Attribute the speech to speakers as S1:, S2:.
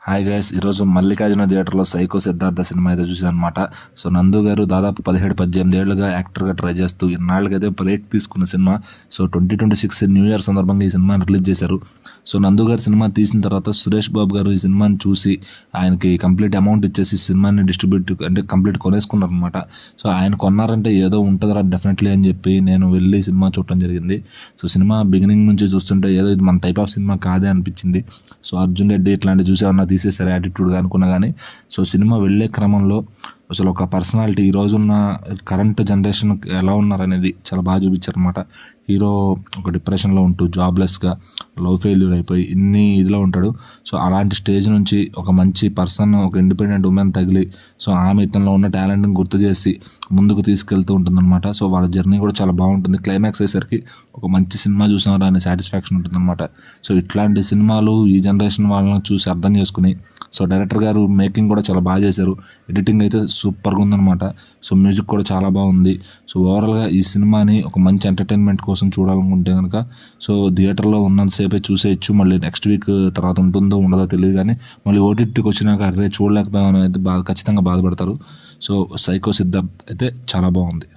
S1: Hi guys, ఈరోజు మల్లికార్జున థియేటర్లో psycho Siddhartha cinema అయితే చూసాను అనమాట. సో నందు గారు దాదాపు 17-18 ఏళ్ళుగా యాక్టర్గా ట్రై చేస్తూ ఇన్నాళ్ళకైతే బ్రేక్ తీసుకున్న సినిమా. సో 2026 న్యూ ఇయర్ సందర్భంగా ఈ సినిమాని రిలీజ్ చేశారు. సో నందు గారు సినిమా తీసిన తర్వాత సురేష్ బాబు గారు ఈ సినిమాని చూసి ఆయనకి కంప్లీట్ అమౌంట్ ఇచ్చేసి సినిమాని డిస్ట్రిబ్యూట్ అంటే కంప్లీట్ కొనేసుకున్నారు అనమాట. సో ఆయన కొన్నారంటే ఏదో ఉంటుందిరా డెఫినెట్లీ అని చెప్పి నేను వెళ్ళి సినిమా చూడటం జరిగింది. సో సినిమా బిగినింగ్ నుంచి చూస్తుంటే ఏదో ఇది మన టైప్ ఆఫ్ సినిమా కాదే అనిపించింది. సో అర్జున్ రెడ్డి ఇట్లాంటివి చూసేవన్నా తీసేసారు యాటిట్యూడ్గా అనుకున్నా కానీ, సో సినిమా వెళ్ళే క్రమంలో అసలు ఒక పర్సనాలిటీ ఈ రోజున్న కరెంట్ జనరేషన్ ఎలా ఉన్నారనేది చాలా బాగా చూపించారు అనమాట. హీరో ఒక డిప్రెషన్లో ఉంటూ జాబ్లెస్గా లవ్ ఫెయిల్యూర్ అయిపోయి ఇదిలో ఉంటాడు. సో అలాంటి స్టేజ్ నుంచి ఒక మంచి పర్సన్, ఒక ఇండిపెండెంట్ ఉమెన్ తగిలి సో ఆమె ఇతనిలో ఉన్న టాలెంట్ని గుర్తు చేసి ముందుకు తీసుకెళ్తూ ఉంటుందన్నమాట. సో వాళ్ళ జర్నీ కూడా చాలా బాగుంటుంది. క్లైమాక్స్ అయ్యేసరికి ఒక మంచి సినిమా చూసినారా అనే సాటిస్ఫాక్షన్ ఉంటుందన్నమాట. సో ఇట్లాంటి సినిమాలు ఈ జనరేషన్ వాళ్ళని చూసి అర్థం చేసుకుని, సో డైరెక్టర్ గారు మేకింగ్ కూడా చాలా బాగా చేశారు. ఎడిటింగ్ అయితే సూపర్గా ఉందన్నమాట. సో మ్యూజిక్ కూడా చాలా బాగుంది. సో ఓవరాల్గా ఈ సినిమాని ఒక మంచి ఎంటర్టైన్మెంట్ కోసం చూడాలనుకుంటే కనుక సో థియేటర్లో ఉన్నంతసేపే చూసేయచ్చు. మళ్ళీ నెక్స్ట్ వీక్ తర్వాత ఉంటుందో ఉండదో తెలియదు, కానీ మళ్ళీ ఓటీటీకి వచ్చినాక అరే చూడలేకపోయామని అయితే ఖచ్చితంగా బాధపడతారు. సో సైకో సిద్ధార్థ్ అయితే చాలా బాగుంది.